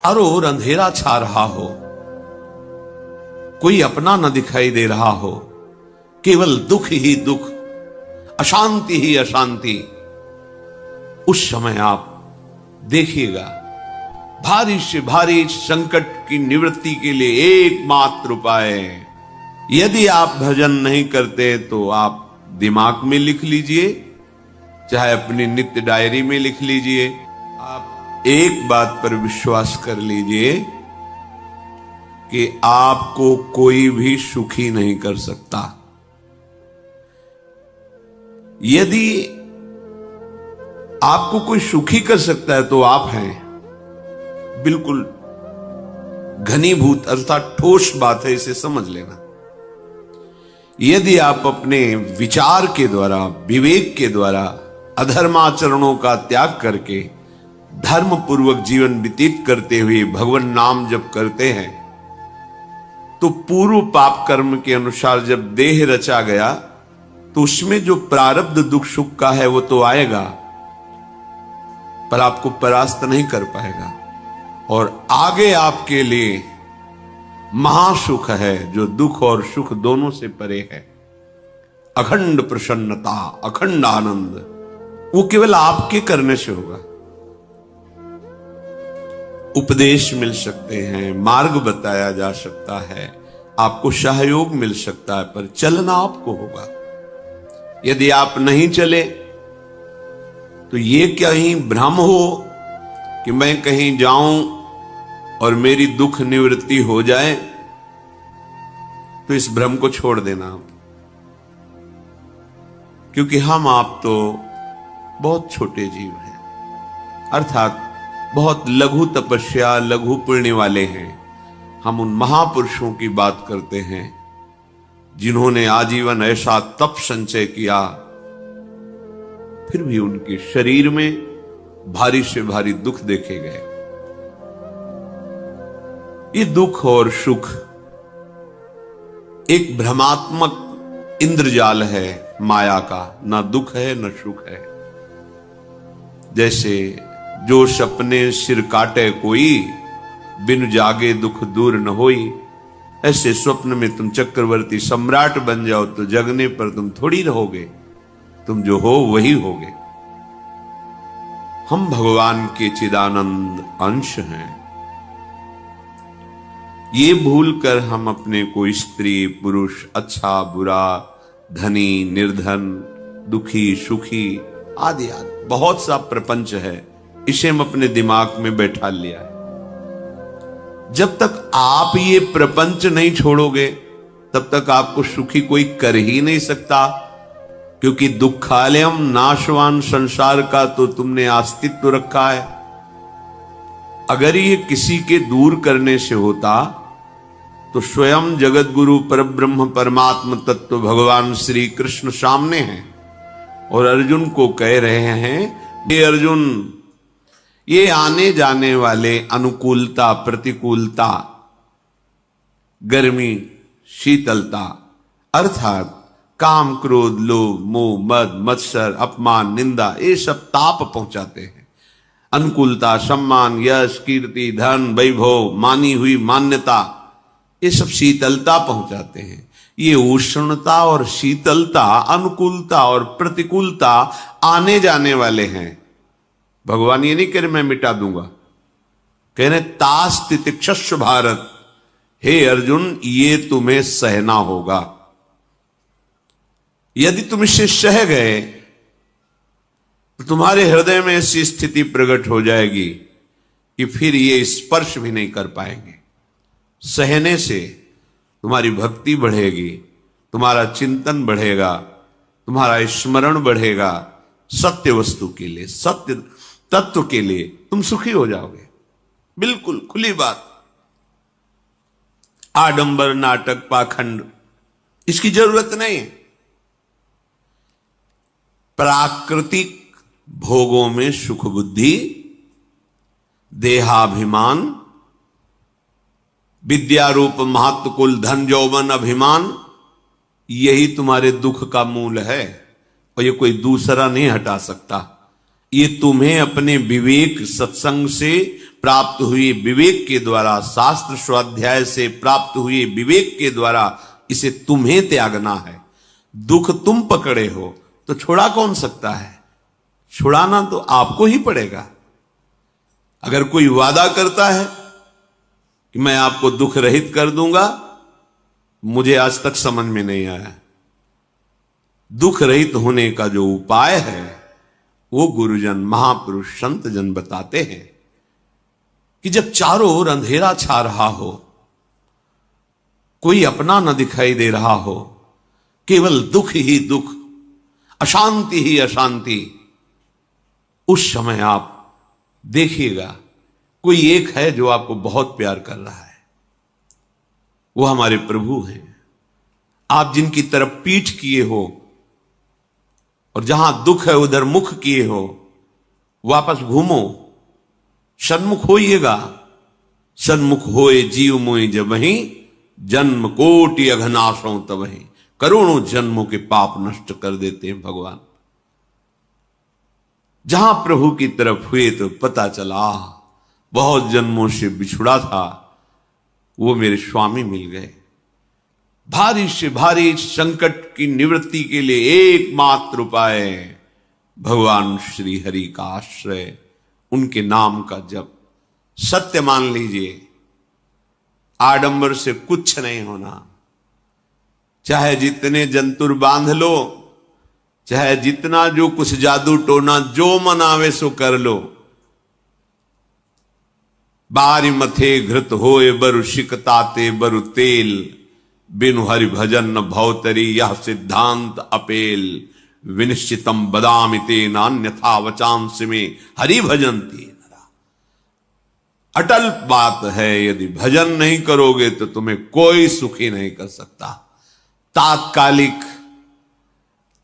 चारों ओर अंधेरा छा रहा हो, कोई अपना न दिखाई दे रहा हो, केवल दुख ही दुख, अशांति ही अशांति, उस समय आप देखिएगा भारी से भारी संकट की निवृत्ति के लिए एकमात्र उपाय है। यदि आप भजन नहीं करते तो आप दिमाग में लिख लीजिए, चाहे अपनी नित्य डायरी में लिख लीजिए। आप एक बात पर विश्वास कर लीजिए कि आपको कोई भी सुखी नहीं कर सकता। यदि आपको कोई सुखी कर सकता है तो आप हैं। बिल्कुल घनीभूत अर्थात ठोस बात है, इसे समझ लेना। यदि आप अपने विचार के द्वारा, विवेक के द्वारा अधर्माचरणों का त्याग करके धर्म पूर्वक जीवन व्यतीत करते हुए भगवान नाम जप करते हैं, तो पूर्व पाप कर्म के अनुसार जब देह रचा गया तो उसमें जो प्रारब्ध दुख सुख का है वो तो आएगा, पर आपको परास्त नहीं कर पाएगा। और आगे आपके लिए महासुख है जो दुख और सुख दोनों से परे है। अखंड प्रसन्नता, अखंड आनंद, वो केवल आपके करने से होगा। उपदेश मिल सकते हैं, मार्ग बताया जा सकता है, आपको सहयोग मिल सकता है, पर चलना आपको होगा। यदि आप नहीं चले तो ये कहीं भ्रम हो कि मैं कहीं जाऊं और मेरी दुख निवृत्ति हो जाए, तो इस भ्रम को छोड़ देना आप। क्योंकि हम आप तो बहुत छोटे जीव हैं, अर्थात बहुत लघु तपस्या, लघु पुण्य वाले हैं। हम उन महापुरुषों की बात करते हैं जिन्होंने आजीवन ऐसा तप संचय किया, फिर भी उनके शरीर में भारी से भारी दुख देखे गए। ये दुख और सुख एक भ्रमात्मक इंद्रजाल है माया का, ना दुख है न सुख है। जैसे जो सपने सिर काटे कोई, बिन जागे दुख दूर न होई। ऐसे स्वप्न में तुम चक्रवर्ती सम्राट बन जाओ तो जगने पर तुम थोड़ी रहोगे, तुम जो हो वही होगे। हम भगवान के चिदानंद अंश हैं। ये भूलकर हम अपने को स्त्री पुरुष, अच्छा बुरा, धनी निर्धन, दुखी सुखी आदि आदि बहुत सा प्रपंच है, इसे हम अपने दिमाग में बैठा लिया है। जब तक आप ये प्रपंच नहीं छोड़ोगे तब तक आपको सुखी कोई कर ही नहीं सकता, क्योंकि दुखालयम नाशवान संसार का तो तुमने अस्तित्व रखा है। अगर ये किसी के दूर करने से होता तो स्वयं जगत गुरु परब्रह्म परमात्म तत्व भगवान श्री कृष्ण सामने हैं और अर्जुन को कह रहे हैं, हे अर्जुन, ये आने जाने वाले अनुकूलता प्रतिकूलता, गर्मी शीतलता, अर्थात काम क्रोध लोभ मोह मद मत्सर अपमान निंदा, ये सब ताप पहुंचाते हैं। अनुकूलता सम्मान यश कीर्ति धन वैभव, मानी हुई मान्यता, ये सब शीतलता पहुंचाते हैं। ये उष्णता और शीतलता, अनुकूलता और प्रतिकूलता आने जाने वाले हैं। भगवान ये नहीं कह रहे मैं मिटा दूंगा, कह रहे तास तितिक्षस्व भारत, हे अर्जुन ये तुम्हें सहना होगा। यदि तुम इसे सह गए तो तुम्हारे हृदय में ऐसी स्थिति प्रकट हो जाएगी कि फिर ये स्पर्श भी नहीं कर पाएंगे। सहने से तुम्हारी भक्ति बढ़ेगी, तुम्हारा चिंतन बढ़ेगा, तुम्हारा स्मरण बढ़ेगा, सत्य वस्तु के लिए, सत्य तत्व के लिए तुम सुखी हो जाओगे। बिल्कुल खुली बात। आडंबर नाटक पाखंड इसकी जरूरत नहीं। प्राकृतिक भोगों में सुख बुद्धि, देहाभिमान, विद्यारूप महत्व कुल धन यौवन अभिमान, यही तुम्हारे दुख का मूल है और ये कोई दूसरा नहीं हटा सकता। ये तुम्हें अपने विवेक सत्संग से प्राप्त हुए विवेक के द्वारा, शास्त्र स्वाध्याय से प्राप्त हुए विवेक के द्वारा इसे तुम्हें त्यागना है। दुख तुम पकड़े हो तो छुड़ा कौन सकता है? छुड़ाना तो आपको ही पड़ेगा। अगर कोई वादा करता है कि मैं आपको दुख रहित कर दूंगा, मुझे आज तक समझ में नहीं आया। दुख रहित होने का जो उपाय है वो गुरुजन, महापुरुष, संत जन बताते हैं कि जब चारों ओर अंधेरा छा रहा हो, कोई अपना न दिखाई दे रहा हो, केवल दुख ही दुख, अशांति ही अशांति, उस समय आप देखिएगा कोई एक है जो आपको बहुत प्यार कर रहा है। वो हमारे प्रभु हैं। आप जिनकी तरफ पीठ किए हो और जहां दुख है उधर मुख किए हो, वापस घूमो, सन्मुख होइएगा। सन्मुख होए जीव मोए जबहि, जन्म कोटि अघनाशों तबहि। करोड़ों जन्मों के पाप नष्ट कर देते हैं भगवान। जहां प्रभु की तरफ हुए तो पता चला बहुत जन्मों से बिछुड़ा था, वो मेरे स्वामी मिल गए। भारी से भारी संकट की निवृत्ति के लिए एकमात्र उपाय भगवान श्री हरि का आश्रय, उनके नाम का जप। सत्य मान लीजिए, आडंबर से कुछ नहीं होना। चाहे जितने जंतुर बांध लो, चाहे जितना जो कुछ जादू टोना जो मन आवे सो कर लो, बारी मथे घृत होए बरु शिकताते बरु तेल, बिनु हरि भजन न भवतरी यह सिद्धांत अपेल। विनिश्चितम बदामिते नान्यथा वचांस में हरि भजंती नरा। अटल बात है, यदि भजन नहीं करोगे तो तुम्हें कोई सुखी नहीं कर सकता। तात्कालिक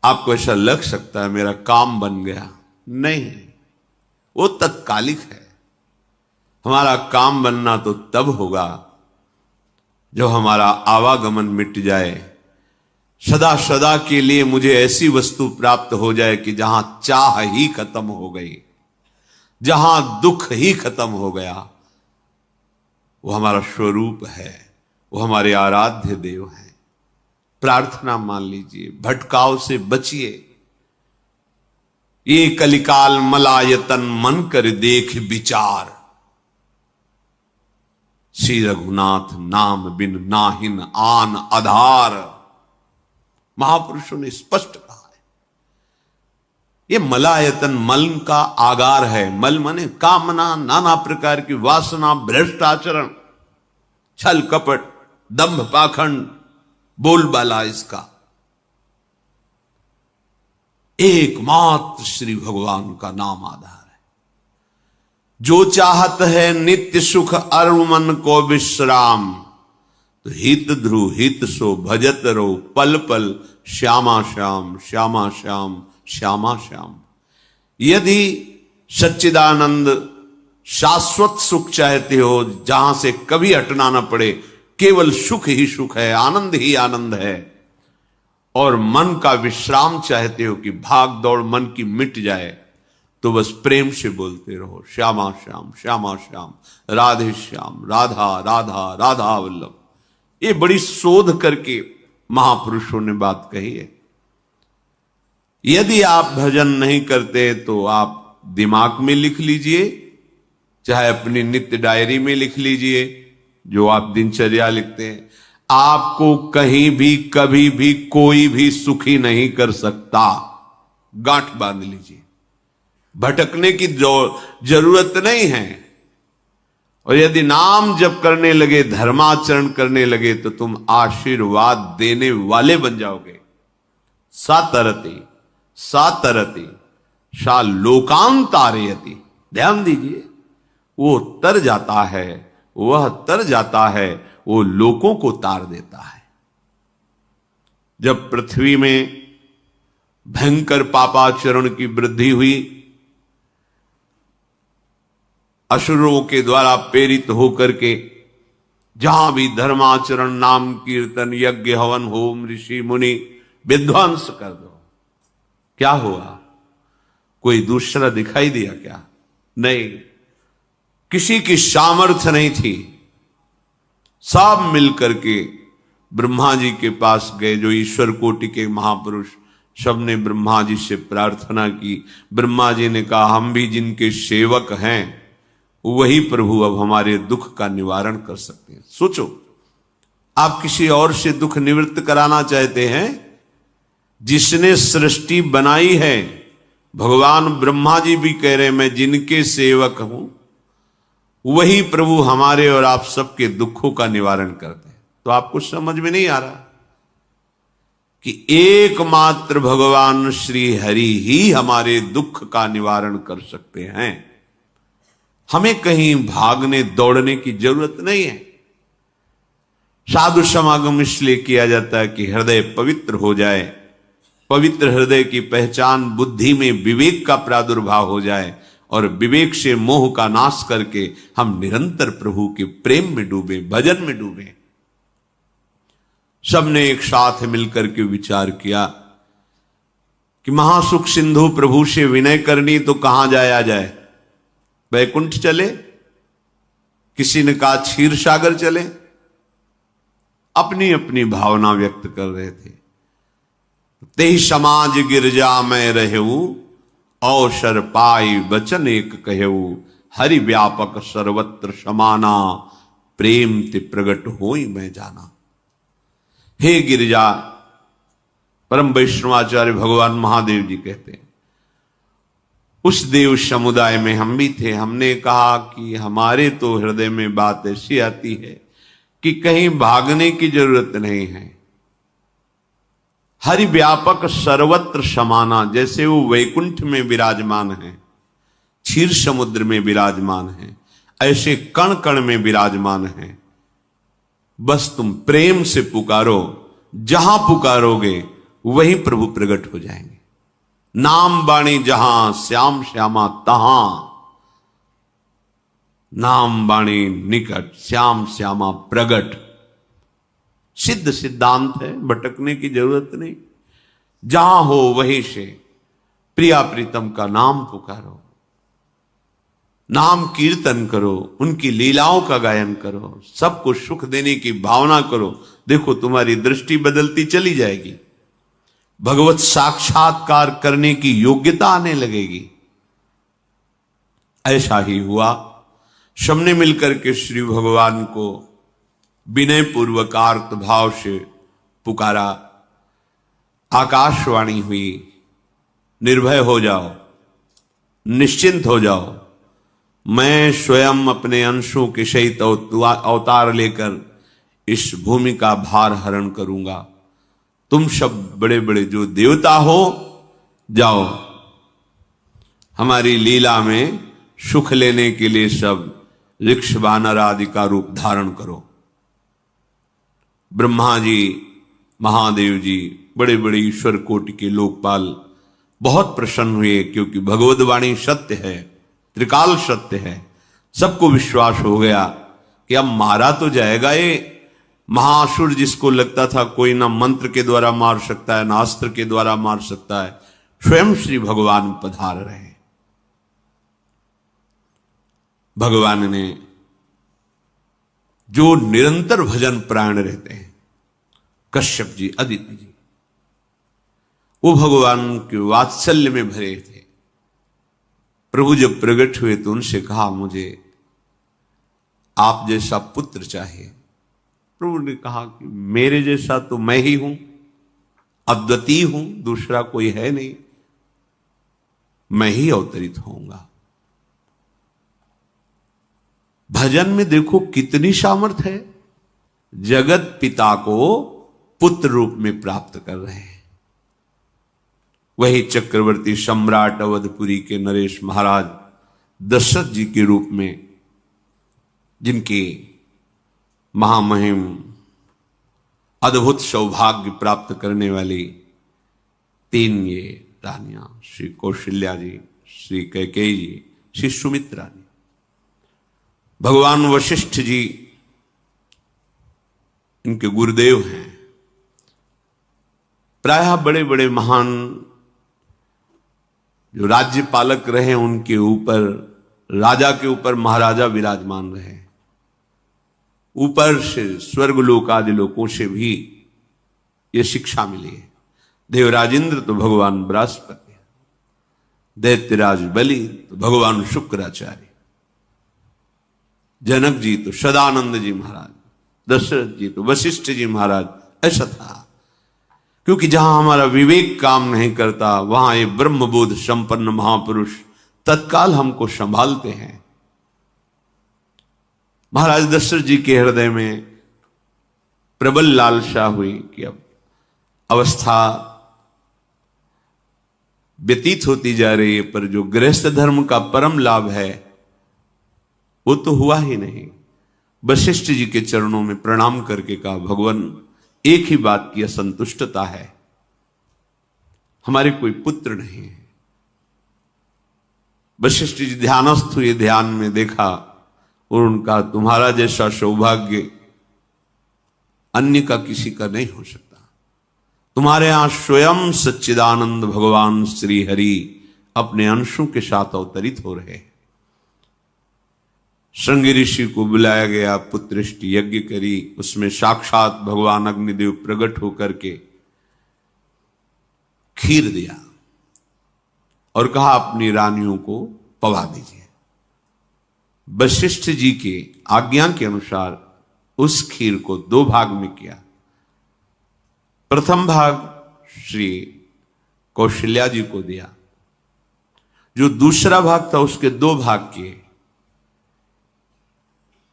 आपको ऐसा लग सकता है मेरा काम बन गया, नहीं, वो तत्कालिक है। हमारा काम बनना तो तब होगा जब हमारा आवागमन मिट जाए, सदा सदा के लिए मुझे ऐसी वस्तु प्राप्त हो जाए कि जहां चाह ही खत्म हो गई, जहां दुख ही खत्म हो गया। वो हमारा स्वरूप है, वो हमारे आराध्य देव हैं। प्रार्थना मान लीजिए, भटकाव से बचिए। ये कलिकाल मलायतन मन कर देख विचार, श्री रघुनाथ नाम बिन नाहिन आन आधार। महापुरुषों ने स्पष्ट कहा है। ये मलायतन मल का आगार है। मल माने कामना, नाना प्रकार की वासना, भ्रष्ट आचरण, छल कपट, दंभ पाखंड, बोलबाला, इसका एकमात्र श्री भगवान का नाम आधार है। जो चाहत है नित्य सुख अरु मन को विश्राम, तो हित ध्रुव हित सो भजत रो पल पल श्यामा श्याम श्यामा श्याम श्यामा श्याम। यदि सच्चिदानंद शाश्वत सुख चाहते हो, जहां से कभी हटना ना पड़े, केवल सुख ही सुख है, आनंद ही आनंद है, और मन का विश्राम चाहते हो कि भाग दौड़ मन की मिट जाए, तो बस प्रेम से बोलते रहो श्यामा श्याम श्यामा श्याम, राधे श्याम, राधा राधा राधा वल्लभ। ये बड़ी शोध करके महापुरुषों ने बात कही है। यदि आप भजन नहीं करते तो आप दिमाग में लिख लीजिए, चाहे अपनी नित्य डायरी में लिख लीजिए, जो आप दिनचर्या लिखते हैं। आपको कहीं भी कभी भी कोई भी सुखी नहीं कर सकता। गांठ बांध लीजिए, भटकने की जरूरत नहीं है। और यदि नाम जप करने लगे, धर्माचरण करने लगे, तो तुम आशीर्वाद देने वाले बन जाओगे। सातरति सातरति सा लोकांतारयति। ध्यान दीजिए, वो तर जाता है, वह तर जाता है, वो लोकों को तार देता है। जब पृथ्वी में भयंकर पापाचरण की वृद्धि हुई, असुरों के द्वारा प्रेरित होकर के जहां भी धर्माचरण, नाम कीर्तन, यज्ञ, हवन, होम, ऋषि मुनि विध्वंस कर दो, क्या हुआ? कोई दूसरा दिखाई दिया क्या? नहीं। किसी की सामर्थ्य नहीं थी। सब मिलकर के ब्रह्मा जी के पास गए, जो ईश्वर कोटि के महापुरुष, सबने ब्रह्मा जी से प्रार्थना की। ब्रह्मा जी ने कहा, हम भी जिनके सेवक हैं वही प्रभु अब हमारे दुख का निवारण कर सकते हैं। सोचो, आप किसी और से दुख निवृत्त कराना चाहते हैं? जिसने सृष्टि बनाई है, भगवान ब्रह्मा जी भी कह रहे हैं मैं जिनके सेवक हूं वही प्रभु हमारे और आप सबके दुखों का निवारण करते हैं। तो आपको समझ में नहीं आ रहा कि एकमात्र भगवान श्री हरि ही हमारे दुख का निवारण कर सकते हैं। हमें कहीं भागने दौड़ने की जरूरत नहीं है। साधु समागम इसलिए किया जाता है कि हृदय पवित्र हो जाए, पवित्र हृदय की पहचान बुद्धि में विवेक का प्रादुर्भाव हो जाए और विवेक से मोह का नाश करके हम निरंतर प्रभु के प्रेम में डूबे, भजन में डूबे। सबने एक साथ मिलकर के विचार किया कि महासुख सिंधु प्रभु से विनय करनी तो कहां जाया जाए? वैकुंठ चले, किसी ने कहा क्षीर सागर चले। अपनी अपनी भावना व्यक्त कर रहे थे। तेहि समाज गिरजा में रहू, अवसर पाई वचन एक कहू, हरि व्यापक सर्वत्र समाना, प्रेम ते प्रगट होई मैं जाना। हे गिरजा, परम वैष्णवाचार्य भगवान महादेव जी कहते हैं, उस देव समुदाय में हम भी थे। हमने कहा कि हमारे तो हृदय में बात ऐसी आती है कि कहीं भागने की जरूरत नहीं है। हरि व्यापक सर्वत्र समाना, जैसे वो वैकुंठ में विराजमान है, क्षीर समुद्र में विराजमान है, ऐसे कण कण में विराजमान है। बस तुम प्रेम से पुकारो, जहां पुकारोगे वहीं प्रभु प्रकट हो जाएंगे। नाम बाणी जहां श्याम श्यामा तहां, नाम बाणी निकट श्याम श्यामा प्रगट। सिद्ध सिद्धांत है, भटकने की जरूरत नहीं। जहां हो वहीं से प्रिया प्रीतम का नाम पुकारो, नाम कीर्तन करो, उनकी लीलाओं का गायन करो, सबको सुख देने की भावना करो। देखो तुम्हारी दृष्टि बदलती चली जाएगी, भगवत साक्षात्कार करने की योग्यता आने लगेगी। ऐसा ही हुआ। सबने मिलकर के श्री भगवान को विनय पूर्वक आर्त भाव से पुकारा। आकाशवाणी हुई, निर्भय हो जाओ, निश्चिंत हो जाओ, मैं स्वयं अपने अंशों के सहित अवतार लेकर इस भूमि का भार हरण करूंगा। तुम सब बड़े बड़े जो देवता हो, जाओ हमारी लीला में सुख लेने के लिए सब ऋक्ष वानर आदि का रूप धारण करो। ब्रह्मा जी, महादेव जी, बड़े बड़े ईश्वर कोटि के लोकपाल बहुत प्रसन्न हुए, क्योंकि भगवद वाणी सत्य है, त्रिकाल सत्य है। सबको विश्वास हो गया कि अब मारा तो जाएगा ये महासुर, जिसको लगता था कोई ना मंत्र के द्वारा मार सकता है ना अस्त्र के द्वारा मार सकता है। स्वयं श्री भगवान पधार रहे। भगवान ने जो निरंतर भजन प्राण रहते हैं, कश्यप जी, अदिति जी, वो भगवान के वात्सल्य में भरे थे। प्रभु जब प्रकट हुए तो उनसे कहा, मुझे आप जैसा पुत्र चाहिए। प्रभु ने कहा कि मेरे जैसा तो मैं ही हूं, अद्वितीय हूं, दूसरा कोई है नहीं, मैं ही अवतरित होऊंगा। भजन में देखो कितनी सामर्थ्य है। जगत पिता को पुत्र रूप में प्राप्त कर रहे हैं। वही चक्रवर्ती सम्राट अवधपुरी के नरेश महाराज दशरथ जी के रूप में, जिनके महामहिम अद्भुत सौभाग्य प्राप्त करने वाली 3 ये रानियां, श्री कौशल्या जी, श्री कैकेयी जी, श्री सुमित्रा जी। भगवान वशिष्ठ जी इनके गुरुदेव हैं। प्रायः बड़े बड़े महान जो राज्य पालक रहे, उनके ऊपर राजा के ऊपर महाराजा विराजमान रहे, ऊपर से स्वर्गलोक आदि लोकों से भी ये शिक्षा मिली है। देवराजेंद्र तो भगवान बृहस्पति, दैत्यराज बलि तो भगवान शुक्राचार्य, जनक जी तो सदानंद जी महाराज, दशरथ जी तो वशिष्ठ जी महाराज। ऐसा था क्योंकि जहां हमारा विवेक काम नहीं करता वहां ये ब्रह्मबोध संपन्न महापुरुष तत्काल हमको संभालते हैं। महाराज दशरथ जी के हृदय में प्रबल लालसा हुई कि अब अवस्था व्यतीत होती जा रही है, पर जो गृहस्थ धर्म का परम लाभ है वो तो हुआ ही नहीं। वशिष्ठ जी के चरणों में प्रणाम करके कहा, भगवान एक ही बात की असंतुष्टता है, हमारे कोई पुत्र नहीं है। वशिष्ठ जी ध्यानस्थ हुए, ध्यान में देखा और उनका, तुम्हारा जैसा सौभाग्य अन्य का किसी का नहीं हो सकता। तुम्हारे यहां स्वयं सच्चिदानंद भगवान श्री हरि अपने अंशों के साथ अवतरित हो रहे हैं। श्रृंगी ऋषि को बुलाया गया, पुत्रष्टि यज्ञ करी, उसमें साक्षात भगवान अग्निदेव प्रकट होकर के खीर दिया और कहा अपनी रानियों को पवा दीजिए। वशिष्ठ जी के आज्ञा के अनुसार उस खीर को 2 भाग में किया। प्रथम भाग श्री कौशल्या जी को दिया, जो दूसरा भाग था उसके 2 भाग किए,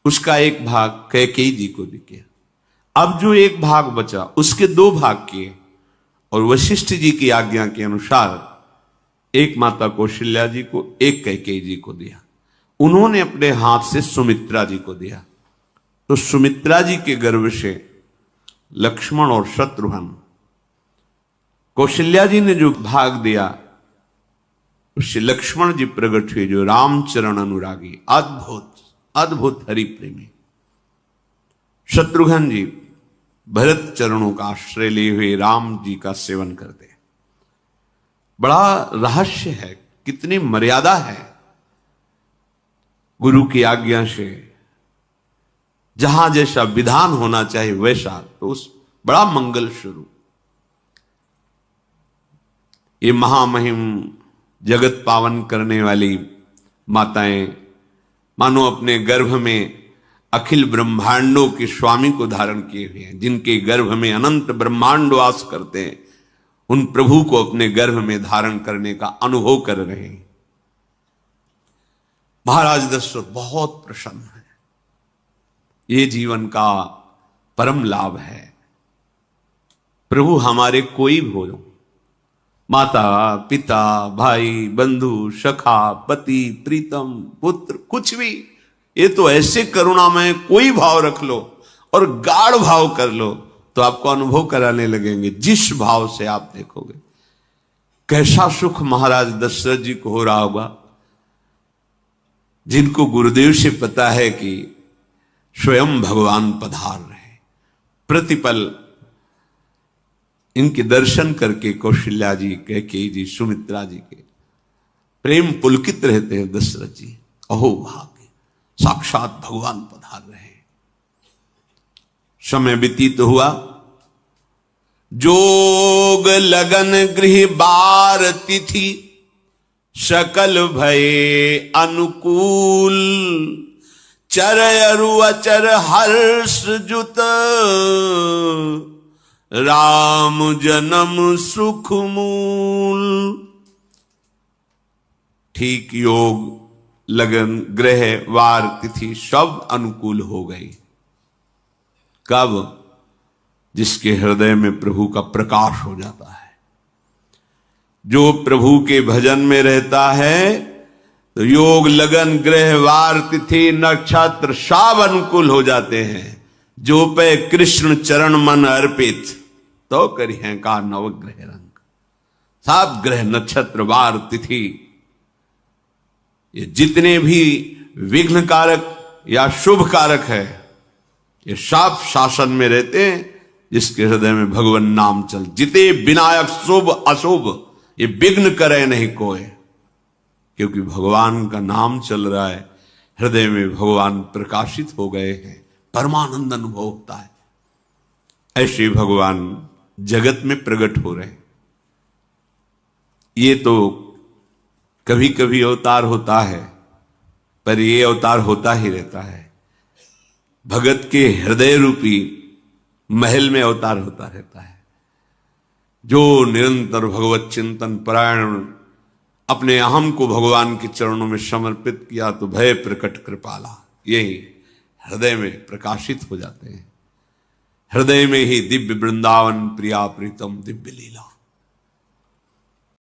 उसका 1 भाग कैकेयी जी को भी किया। अब जो 1 भाग बचा उसके 2 भाग किए और वशिष्ठ जी की आज्ञा के अनुसार एक माता कौशल्या जी को, एक कैकेयी जी को दिया। उन्होंने अपने हाथ से सुमित्रा जी को दिया। तो सुमित्रा जी के गर्भ से लक्ष्मण और शत्रुघ्न, कौशल्या जी ने जो भाग दिया उससे लक्ष्मण जी प्रकट हुए, जो रामचरण अनुरागी, अद्भुत अद्भुत हरि प्रेमी। शत्रुघ्न जी भरत चरणों का आश्रय लिए हुए राम जी का सेवन करते। बड़ा रहस्य है, कितनी मर्यादा है गुरु की आज्ञा से। जहां जैसा विधान होना चाहिए वैसा, तो उस बड़ा मंगल स्वरूप। ये महामहिम जगत पावन करने वाली माताएं मानो अपने गर्भ में अखिल ब्रह्मांडों के स्वामी को धारण किए हुए हैं, जिनके गर्भ में अनंत ब्रह्मांड वास करते हैं, उन प्रभु को अपने गर्भ में धारण करने का अनुभव कर रहे हैं। महाराज दशरथ बहुत प्रसन्न है। ये जीवन का परम लाभ है। प्रभु हमारे कोई भी हो, माता पिता भाई बंधु सखा पति प्रीतम पुत्र, कुछ भी, ये तो ऐसे करुणामय कोई भाव रख लो और गाढ़ भाव कर लो तो आपको अनुभव कराने लगेंगे। जिस भाव से आप देखोगे कैसा सुख महाराज दशरथ जी को हो रहा होगा, जिनको गुरुदेव से पता है कि स्वयं भगवान पधार रहे। प्रतिपल इनके दर्शन करके कौशल्या जी, कैकेयी जी, सुमित्रा जी के प्रेम पुलकित रहते हैं। दशरथ जी, अहो भाग्य, साक्षात भगवान पधार रहे हैं। समय व्यतीत हुआ, जोग लगन गृह बार तिथि सकल भये अनुकूल, चर अरु अचर हर्ष जुत राम जन्म सुख मूल। ठीक योग लगन ग्रह वार तिथि सब अनुकूल हो गई। कब? जिसके हृदय में प्रभु का प्रकाश हो जाता है। जो प्रभु के भजन में रहता है तो योग लगन ग्रह वार तिथि नक्षत्र सब अनुकूल हो जाते हैं। जो पे कृष्ण चरण मन अर्पित तो करी है का नवग्रह रंग। सब ग्रह नक्षत्र वार तिथि, ये जितने भी विघ्न कारक या शुभ कारक है, ये सब शासन में रहते हैं। जिसके हृदय में भगवान नाम चल, जिते विनायक शुभ अशुभ, ये विघ्न करे नहीं कोई। क्योंकि भगवान का नाम चल रहा है, हृदय में भगवान प्रकाशित हो गए हैं, परमानंद अनुभव होता है। ऐसे भगवान जगत में प्रकट हो रहे हैं। ये तो कभी कभी अवतार होता है, पर ये अवतार होता ही रहता है। भगत के हृदय रूपी महल में अवतार होता रहता है। जो निरंतर भगवत चिंतन परायण अपने अहम को भगवान के चरणों में समर्पित किया तो भय प्रकट कृपाला, यही हृदय में प्रकाशित हो जाते हैं। हृदय में ही दिव्य वृंदावन प्रिया प्रीतम दिव्य लीला।